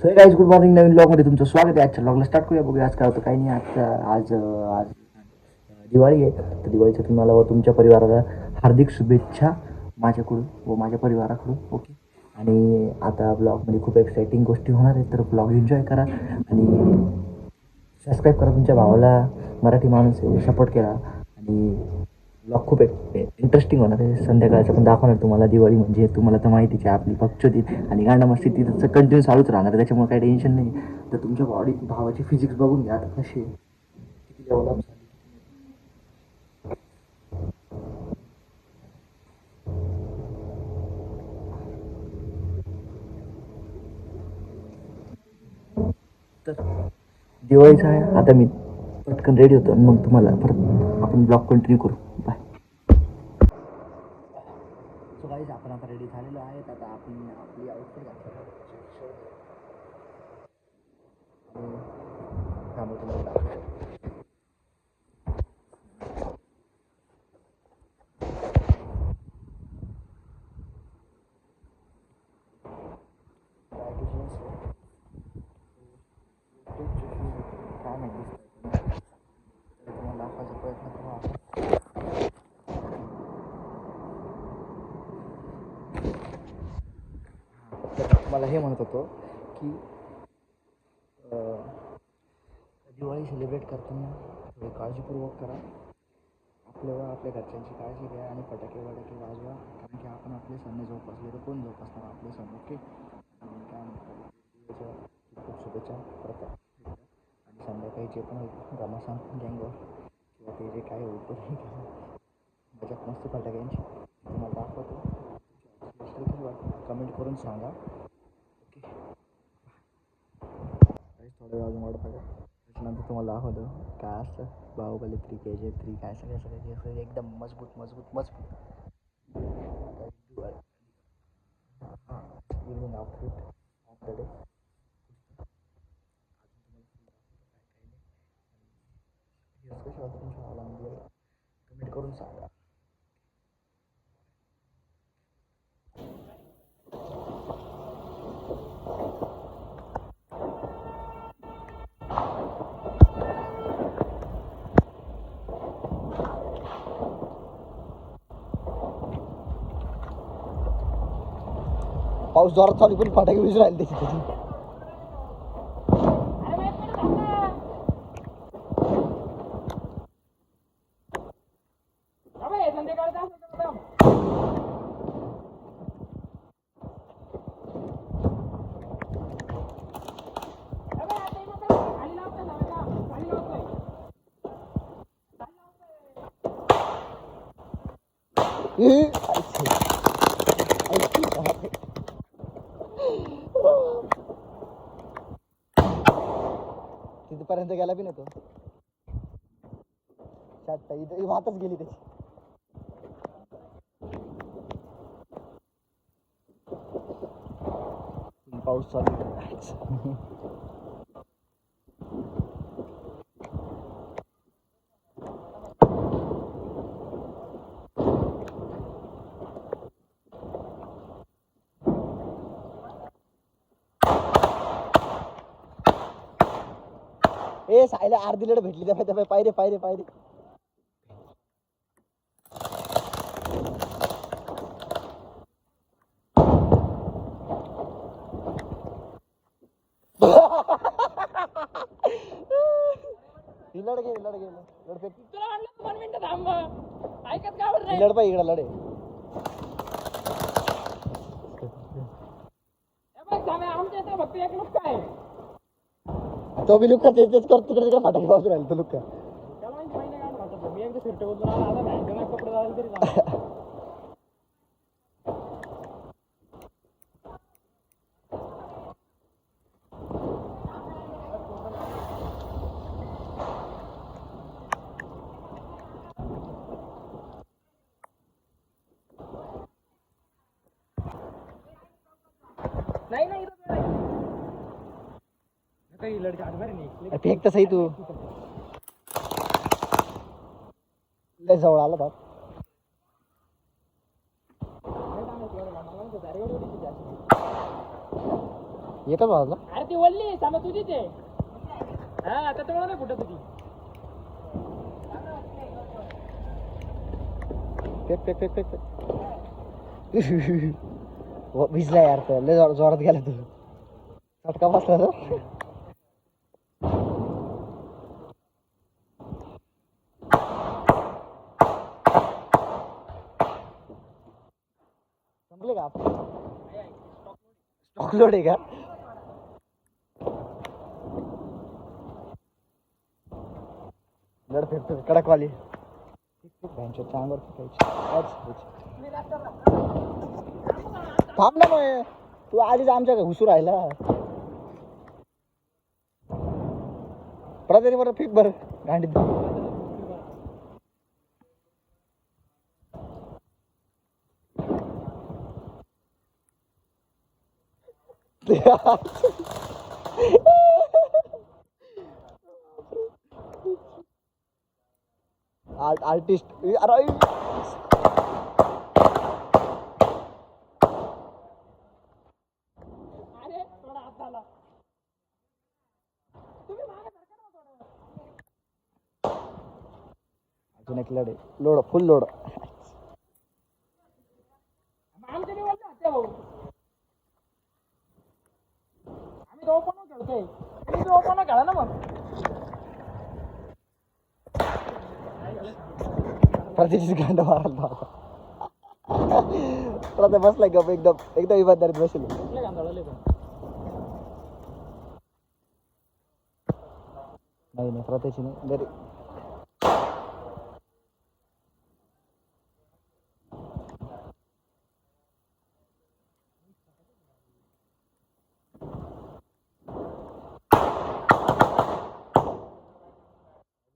So guys good morning. नवीन ब्लॉगमध्ये तुमचं स्वागत आहे. आजच्या ब्लॉगला स्टार्ट करूया. बघूया आज काय होतं काही नाही. आज दिवाळी आहे. तर दिवाळीच्या तुम्हाला व तुमच्या परिवाराला हार्दिक शुभेच्छा माझ्याकडून व माझ्या परिवाराकडून. ओके. आणि आता ब्लॉगमध्ये खूप एक्साइटिंग गोष्टी होणार आहेत. तर ब्लॉग एन्जॉय करा आणि सबस्क्राईब करा. तुमच्या भावाला मराठी माणूस आहे सपोर्ट केला. आणि ब्लॉग खूप इंटरेस्टिंग होणार आहे. संध्याकाळचं पण दाखवणार तुम्हाला. दिवाळी म्हणजे तुम्हाला तर माहितीच आहे आपली पक्षोतीत आणि गांडा मस्ती तिथं कंटिन्यू चालूच राहणार आहे. त्याच्यामुळे काही टेन्शन नाही. तर तुमच्या भावाची फिजिक्स बघून घ्या आता कशी आहे, किती डेव्हलप झाली. तर दिवाळीचं आहे. आता मी पटकन रेडी होतो आणि मग तुम्हाला परत आपण ब्लॉग कंटिन्यू करू. बाय. सो गाईज आपण आता रेडी झालेलो आहे. आता आपण आपली आउटफिट घातली आणि थांबव तुम्हाला दाखवतो. काय नाही दिसतंय तर तुम्हाला दाखवायचा प्रयत्न करू आपण. तर मला हे म्हणत होतो की दिवाळी सेलिब्रेट करताना थोडी काळजीपूर्वक करा. आपल्याला आपल्या घरच्यांची काळजी घ्या आणि फटाके वाजवा. कारण की आपण आपले सण जोपासले तर कोण जोपासणार आपले सण. ओके. आणि काय म्हणतात खूप शुभेच्छा परत आणि संध्याकाळी जे पण होईल रमासान गँगवर किंवा ते जे काय होईल ते मजाक मस्ती फटाक्यांची तुम्हाला दाखवतो. कमेंट करून सांगा. ओके. थोड्या वेळ अजून वाट बघा. त्याच्यानंतर तुम्हाला दाखवतो काय असतं बाहुबली 3 KGF 3 काय सगळे एकदम मजबूत हां evening outfit of the day. कशी वाटतं तुमच्या आला कमेंट करून सांगा. पाऊस जोरात चालू पण फटाके विजू राहिले त्याची. तिथपर्यंत गेला बी नव्हतो. इथं वाहतच गेली त्याची. पाऊस चालू ए सायला अर्धी लढ भेटली त्या पायरे लढ गे लढ फेक तुला म्हणलं 1 मिनिट थांब ऐकत का बरं लढ पाहिजे इकडे लढे आमच्या इथे फक्त एक लुक्का आहे. तो बी लुक्का तेच करतो तिकडे फटाके वाजून राहिला तो लुक्का. त्याला माहिती काय म्हणतात मी एकदा शर्ट बदलून आला बँकेला कपडे घालायला तरी नाही काही लढका नाही फेक तसही तू लय जवळ आला बाप. एकच वाजला. अरे ती वल्ली सामा तुझीच आहे. हा आता तेवढं नाही कुठं तुझी. फेक भिजला यार तर लय जोरात गेला तू. फटका बसला तर संपले का आपण. स्टॉक लोड आहे का. लढ फेकतो कडकवाली चांगवर थांब ना मग तू आधीच आमच्या घुसू राहिला. तरी बरं फेक बरं गांडीत. आर्टिस्ट अरे थोडा हात आला. तुम्ही मागे सरका ना थोडं. अजून एक लढे लोड फुल लोड. आमच्या निवडलं हत्या भाऊ. आम्ही तो पण खेळतोय. तुम्ही तो पण खेळा ना मग. प्रत्येक गांड मारायला प्रत्येक बसलाय गप एकदम एकदम इमानदारीत बसेल. कुठले गांधळले पण. नाही प्रत्येक नाही घरी.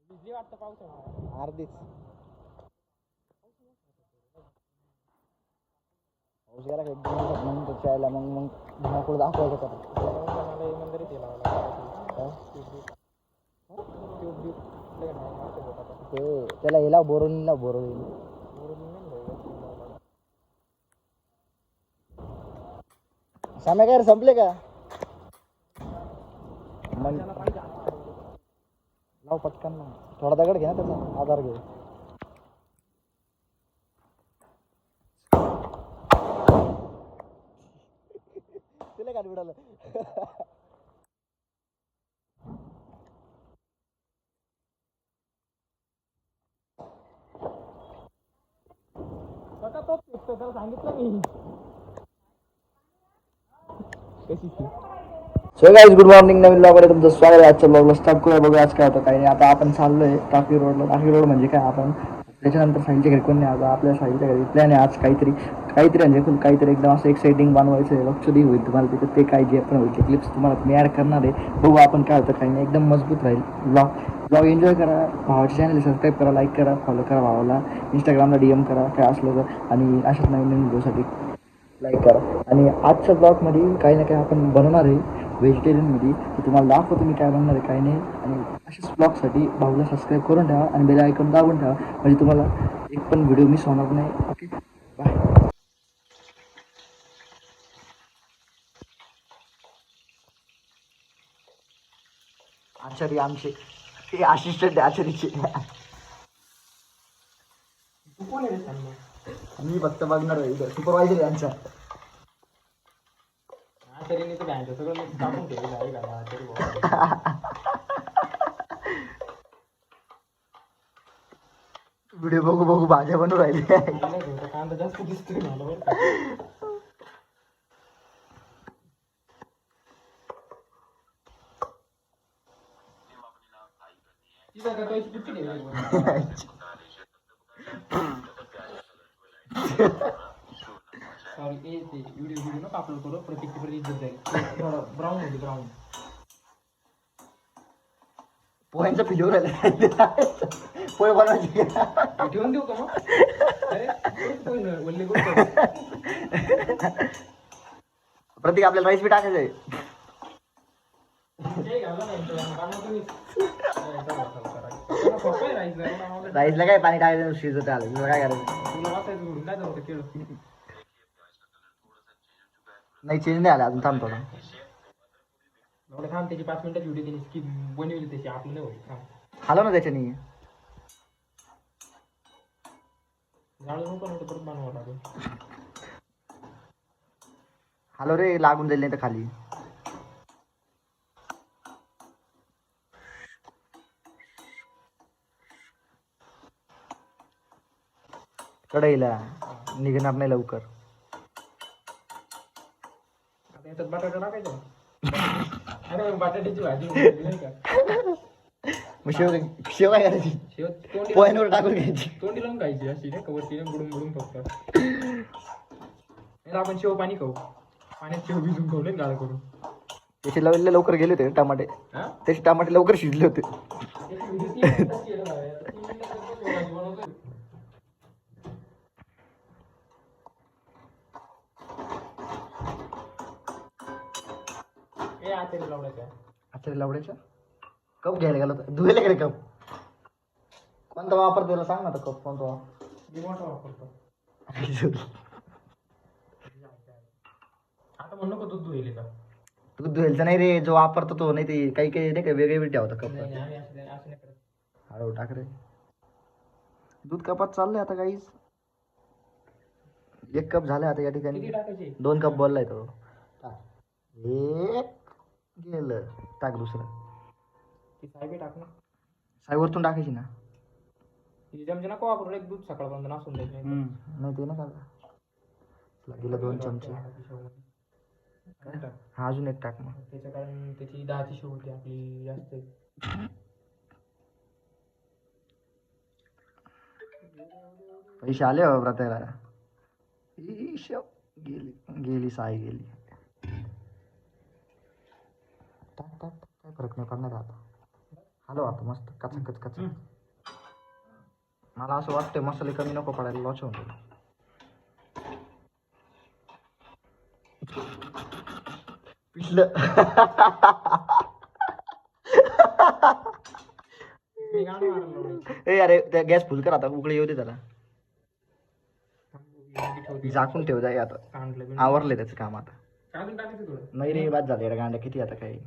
बिजली वाटतं पाऊस अर्धीच पाऊस गेला का एकदम मग त्याच्याला मग धनाकुड दाखवायचं का मला इमानदारीत येला ते त्याला हिला बोरवणीला बोरवली. साम्या काय रे संपले का मग लाव पटकन ना. थोडा दगड घे ना त्याचा आधार घे. तिला काय बिडालं. बघा तोच शिकतो त्याला सांगितलं मी. So guys good morning. नवीन ब्लॉगमध्ये तुमचं स्वागत आहे. आजच्या ब्लॉगला स्टार्ट करूया. बघा आज काय होतं काही नाही. आता आपण चाललोय टाकी रोडला. टाकी रोड म्हणजे काय आपण त्याच्यानंतर साईडच्या घरी कोण नाही. आता आपल्या साईडच्या घरी प्लॅन आहे आज काहीतरी म्हणजे खूप काहीतरी एकदम असं एक्साइटिंग बनवायचं आहे. लक्षदी होईल तुम्हाला तिथे ते काय जे पण होईल ते क्लिप्स तुम्हाला मी ॲड करणार आहे. बघू आपण काय होतं काही नाही. एकदम मजबूत राहील ब्लॉग एन्जॉय करा. भावाच्या चॅनल सबस्क्राईब करा, लाईक करा, फॉलो करा भावाला. इंस्टाग्रामला DM करा काय असलं तर. आणि अशाच नवीन नवीन व्हिडिओसाठी लाईक करा. आणि आजच्या ब्लॉगमध्ये काही ना काही आपण बनवणार आहे व्हेजिटेरियनमध्ये. तर तुम्हाला दाखवतो मी काय बनणार आहे काही नाही. आणि अशाच ब्लॉगसाठी भाऊला सबस्क्राईब करून ठेवा आणि बेल आयकॉन दाबून ठेवा म्हणजे तुम्हाला एक पण व्हिडिओ मिस होणार नाही. Okay bye. आचार्य आमचे ते असिस्टंट आहे आचार्यचे. मी फक्त बघणार आहे सुपरवायझर आहे आमचा. तरी तर बँक सगळं टाकून ठेवलं आहे का तरी व्हिडिओ बघू बघू भाज्या बनवू राहिली. कांदा जास्त दिसतोय मला बरं का. तिथं का पैसे किती ठेवले. सॉरी ते व्हिडिओ नको अपलोड करू. प्रत्येक इज्जत जाईल. थोडं ब्राऊन होती ब्राऊन. पोह्यांचा व्हिडिओ राहिला. पोहे बनवायचे ठेवून देऊ का मग. प्रतीक आपल्याला राईस बी टाकायचं आहे. राईसला काय पाणी टाकायचं शिजत आलं तुला काय करायचं. नाही चेंज नाही आला अजून थांब थोडा. एवढं थांब, त्याची 5 मिनिटाची व्हिडिओ त्यांनी स्किप बनवली त्याची, आपली नाही होती. थांब हलव ना त्याच्यानी. जाळून पण होतं, परत बनवावं लागेल. हलव रे, लागून जाईल नाही तर खाली. कढईला निघणार नाही लवकर. आता याच्यात बटाटा टाकायचा. अरे बटाट्याची भाजी बनवली नाही का? मग शेव काय करायची? शेव तोंडी पोह्यांवर टाकून घ्यायची. तोंडी लावून खायची अशी नाही, कवरती बुडून बुडून फक्त. नाही तर आपण शेव पाणी खाऊ, पाण्यात शेव भिजून खाऊ, नाही गाळ करून. त्याचे लवकर गेले होते टमाटे. हा त्याचे टमाटे लवकर शिजले होते. अच्छा लावड्याच्या कप घ्यायला गेलो होतो. धुवायला गेले कप. कोणता वापर त्याला सांग ना, कप कोणता वापरतो. आता म्हणू नको दूध धुईल का? दूध धुवायचं नाही रे, जो वापरतो तो. नाही ते काही काही नाही का वेगळे वेगळे ठेवतं कप. नाही, आम्ही असं नाही करत. हळू टाक रे. दूध कपात चाललंय आता काहीच. 1 कप झालं आता या ठिकाणी. किती टाकायचे? 2 कप बोललाय तो. एक गेलं, टाक दुसरं. ती साहेबी टाक ना. साईवरतून टाकायची ना. जमजे नको वापरून, एक दूध सकाळपर्यंत नसून द्यायचं. नाही ते ना का गेलं 2 चमचे. हा अजून एक टाक मग. त्याच्या कारण त्याची 10ची शेव होती आपली जास्त. पैसे आले हो व्रताला. गेली गेली साई गेली. टाक टाक, काय फरक नाही पडणार आता. हॅलो आता मस्त कचकच कच. मला असं वाटतंय मसाले कमी नको पडायला, लॉच होऊन जाईल. पिठलं. ए अरे त्या गॅस फुल कर आता, उकळी येऊ दे त्याला. झाकून ठेव जाय आता. आवरले त्याचं काम आता. नाही रे, बाद झाले गांड्या किती आता काही.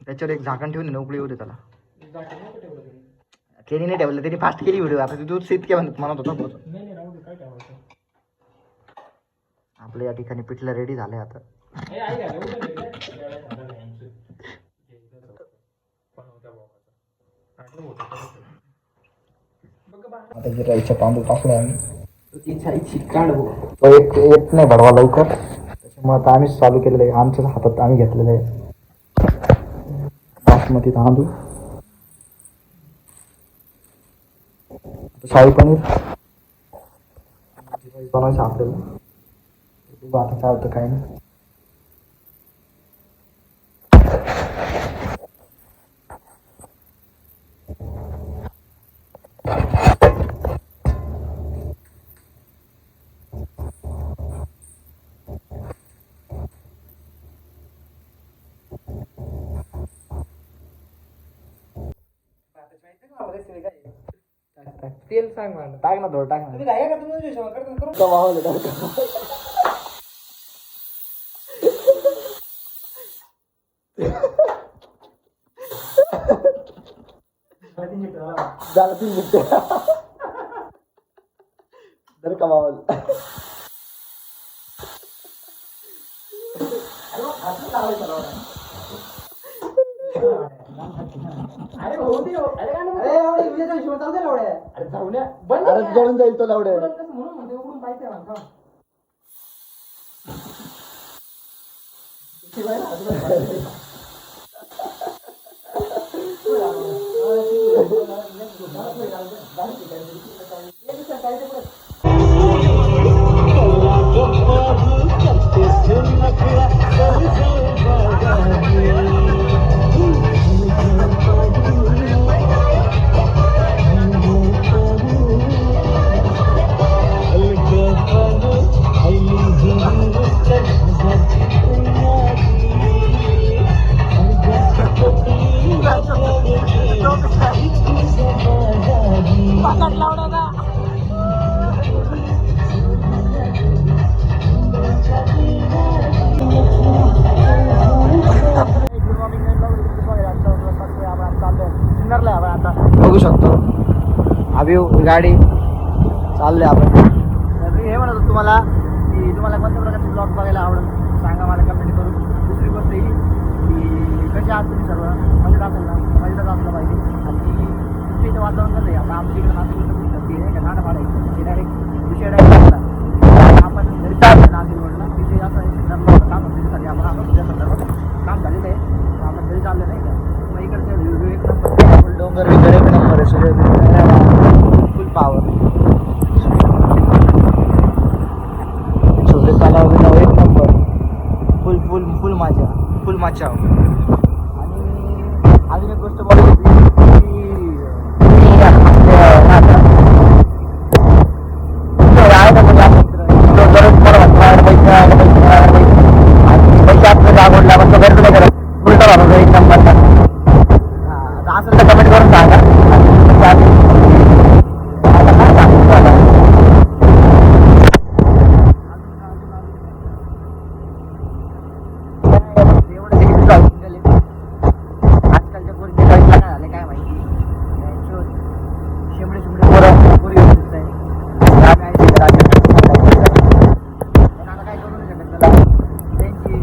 त्याच्यावर एक झाकण ठेवून ना, उकळी येऊ दे त्याला. त्यांनी नाही ठेवलं, त्यांनी फास्ट केली व्हिडिओ. आता दूध सीत काय म्हणत होता. आपल्या या ठिकाणी पिठलं रेडी झालंय आता. आता गिराईच्या तांदूळ टाकला आम्ही. तो एक नाही भरवा लवकर, त्याच्यामुळे आता आम्हीच चालू केलेलं आहे. आमच्याच हातात आम्ही घेतलेलं आहे बासमती तांदूळ. शाही पनीर बनवायचं आपल्याला. आता काय होतं काय नाही. तेल सांग मला. टाक ना थोडं, टाक ना. झालं 3 मिनिटं. जर कमावल. अरे हो दे. अरे जाऊ द्या. अरे जळून जाईल तो लावडे. म्हणून म्हणते उघडून पाहिजे म्हणता. व्ह्यू गाडी चाललोय आपण. तर मी हे म्हणत होतो तुम्हाला की तुम्हाला कोणत्या प्रकारचे ब्लॉग बघायला आवडेल सांगा मला कमेंट करून. दुसरी गोष्ट ही की कसे आहात तुम्ही सर्व, मजेत असेल ना, मजेतच असलं पाहिजे. आणि तुमच्या इथे वातावरण कसं आहे, आता आमच्या इकडे नाशिक ती आहे का नाटपाड आहे, डायरेक्ट विषय डायरेक्ट आपण घरी चालतो नाशिक रोडला. विषय असा आहे ठरलं काम त्याच्यासाठी आपण आपण तुझ्या संदर्भात काम झालेलं आहे, आपण घरी चाललं नाही का. मग इकडचे व्ह्यू एक नंबर, डोंगर वगैरे एक नंबर आहे, सूर्य फुल पॉवर, सूर्य तलाव बिलाव एक नंबर, फुल फुल फुल माझ्या फुल माचा. आणि अजून एक गोष्ट बोलत होती की पैसे आपल्याला आवडला पण तो गरज नाही करत, उलटा भाग एक नंबर. असं तर कमेंट करून सांगा. आजकालच्या पोरींचे काही काय झाले काय माहिती, शेंबडे शेंबडे पोरं पोरी होत आहे. पण आता काय करू नाही शकत त्याला, त्यांची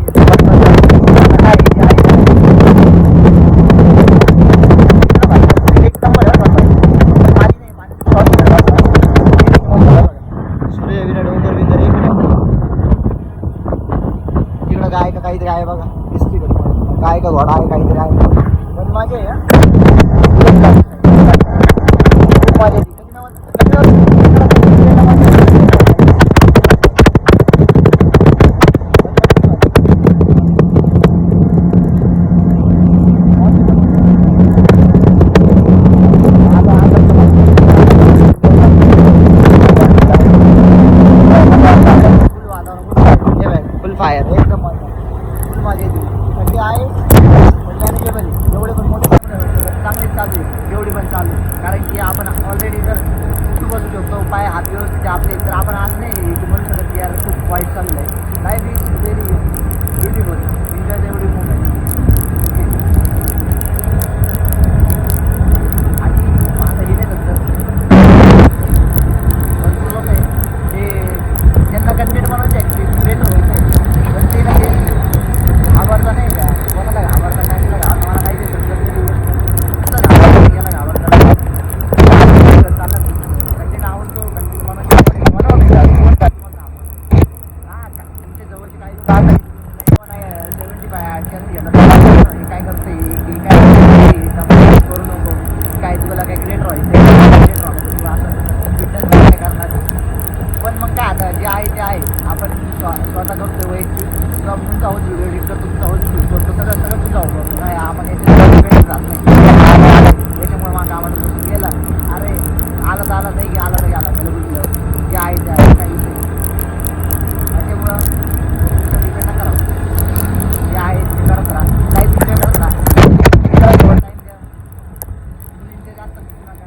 सूर्य विना डोंगर बिंदर एक तिकडं गाय का काहीतरी आहे बघा, दिसते का तुम्हाला? गाय का घोडा आहे काहीतरी आहे, पण माझे आहे माझे फुल फायर एकदम फुल माझे थंडी आहे पण मॅनेजेबल आहे. एवढे पण मोठे चांगलेच चालू आहे, एवढी पण चालू आहे. कारण की आपण ऑलरेडी जर कुठं बसू शकतो, पाय हात व्यवस्थित आपले, तर आपण आज नाही की म्हणू शकत की यार खूप वाईट चाललं आहे. Life is very beautiful, enjoy एवढी मोमेंट. आणि आता हे नाही तर भरपूर लोक आहे ते ज्यांना कंटेंट बनवायचे क्रिएटर व्हायचं आहे, पण ते नाही घाबरता नाही का, कोणाला घाबरता काय तिला घाबरता मला माहिती आहे. समजत याला घाबरता चालला कंटेंट आवडतो, कंटेंट बनवायचे हां तुमच्या जवळचे काही लोक आता 75 घ्यायला काय करते की काय करू नको, काय तुला काय क्रिएटर व्हायचं क्रिएटर व्हायचं असं फिटनेस काय करणार. पण मग काय आता जे आहे ते आहे, आपण स्वतः करतो वैयक्तिक किंवा तुमचा होत व्हिडिओ एडिट करतो, तुमचा होत शूट करतो, सगळं तुमचा होतो नाही. आपण याच्यात जात नाही, त्याच्यामुळे माझा आम्हाला गोष्ट गेला अरे आला तर आला नाही की आला तरी आला त्याला बुजलं जे आहे ते आहे काही विषय. त्याच्यामुळं डिपेंड नका राहू, जे आहे ते करत राहा, काही विषय करत राहा, टाईम द्या. मुलींचे जास्त दिसू नका,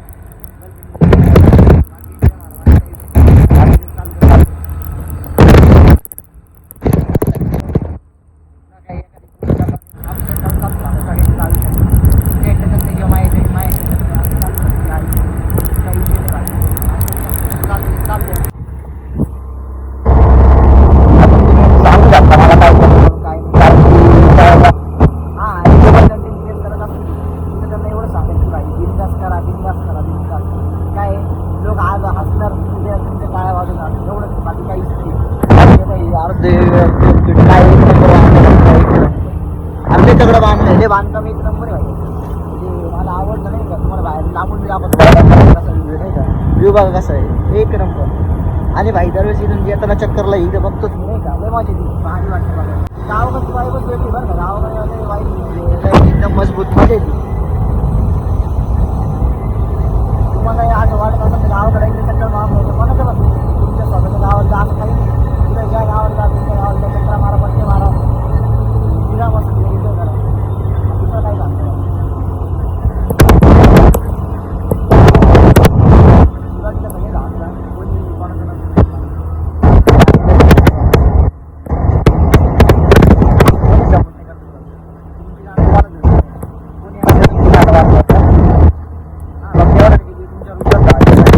आमच्या सगळं बांधलं हे बांधकाम एक नंबर आहे म्हणजे मला आवडलं नाही का. तुम्हाला बाहेर लांबून बी आपण कसा व्ह्यू नाही का, व्ह्यू बघा कसं आहे एक नंबर. आणि भाई दरवेळेस इथून येताना चक्करला इथं बघतोच मी नाही का, लय माझी ती भारी वाटते बघा. गावाकडची वाईबच वेगळी बरं का, गावाकडे वाईब एकदम मजबूत मजा येते. तुम्हाला असं वाटत असेल तर गावाकडे एकदा चक्कर मारा, कोणाचं पण तुमच्या स्वतःच्या गावात जा असं काही नाही. तुझ्या ज्या गावात जा तुमच्या गावात चक्कर मारा, पट्टे मारा, तिला मस्त एन्जॉय करा, दुसरं काही सांगतो. शिवाजीला सगळे राहतात कोणी कोणाचं नसतं, कोणी सपोर्ट नाही करत. तुमची गाणं कोणी तुमच्यावर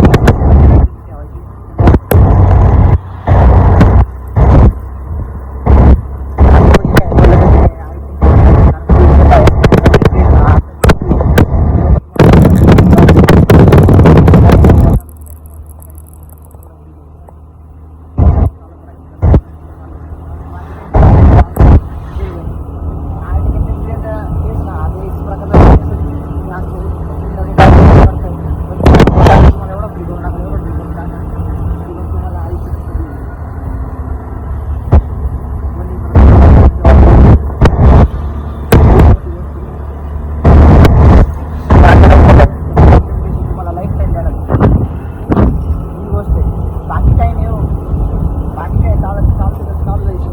बाकी काही नाही हो, बाकी काय चालू जायचं.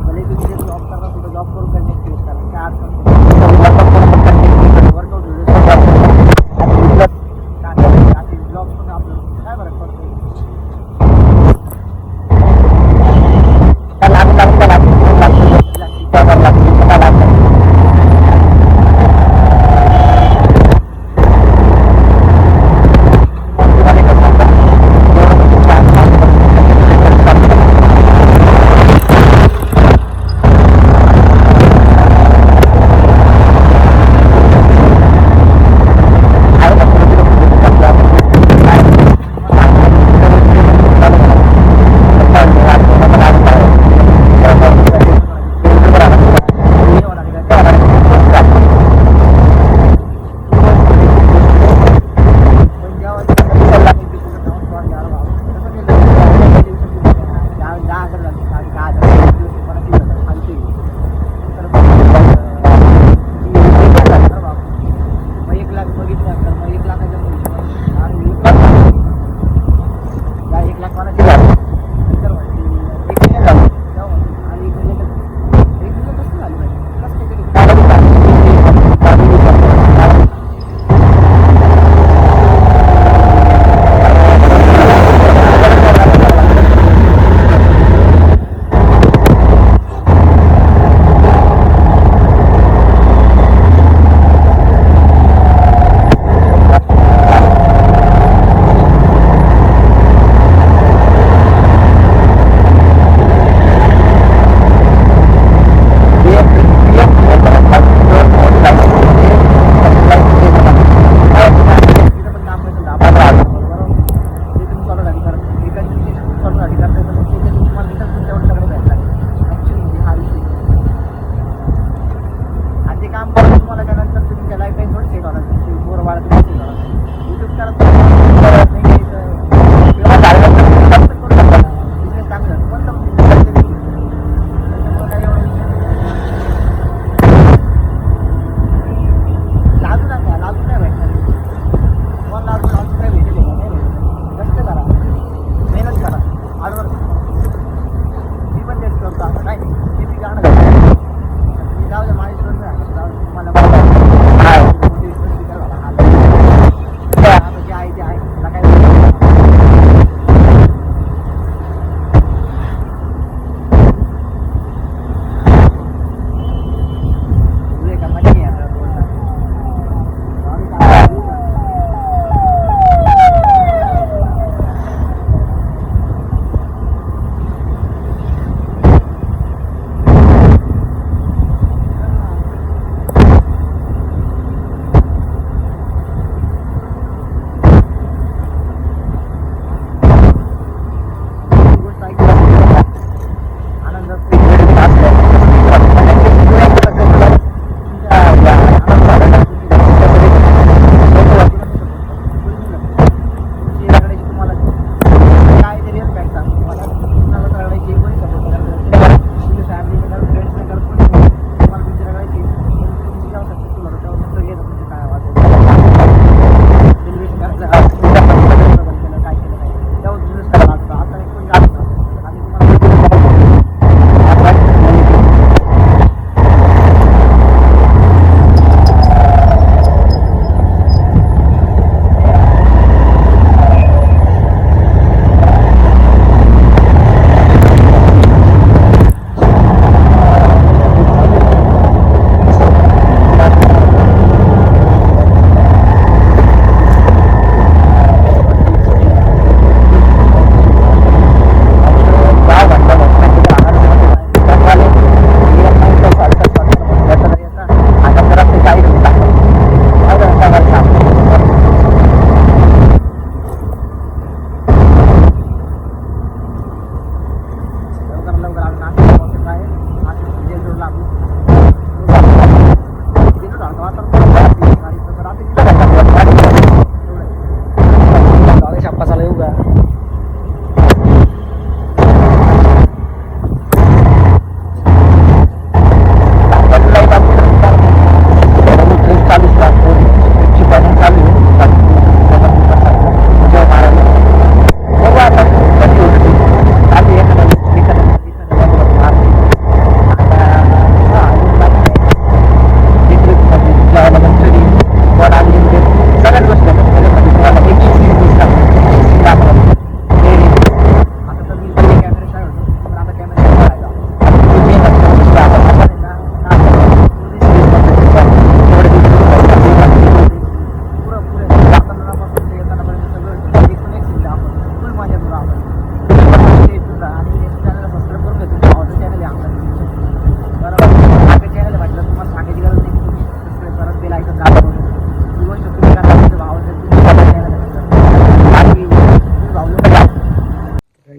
भले तुम्ही जे जॉब करता कुठं जॉब करून कंटेंट क्रिएट करा, काय अडचण वर्कआउट व्हिडिओ ब्लॉग पण आपलं काय फरक पडतो.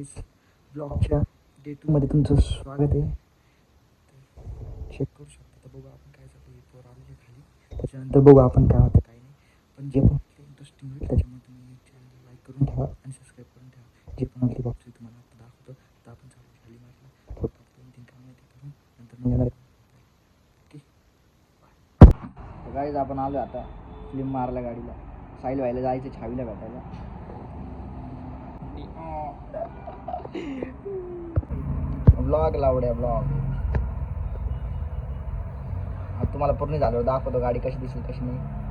गाईस ब्लॉगच्या डे 2 मध्ये तुमचं स्वागत आहे. चेक करू शकता तर बघू आपण काय चालू आहे. पोर आलेले खाली, त्याच्यानंतर बघू आपण काय होतं काय नाही. पण जे पण इंटरेस्टिंग होईल त्याच्यामुळे तुम्ही चॅनल लाईक करून ठेवा आणि सबस्क्राईब करून ठेवा. जे पण आपली बाबतीत तुम्हाला आता दाखवतो तर आपण चालू खाली मारला फक्त 2-3 कामं ते करून नंतर मग येणार. ओके गाईज आपण आलो आता फिल्म मारला गाडीला. साईल व्हायला जायचं छावीला भेटायला. ब्लॉग लावड्या ब्लॉग आता तुम्हाला पूर्ण झाल्यावर दाखवतो गाडी कशी दिसेल कशी नाही.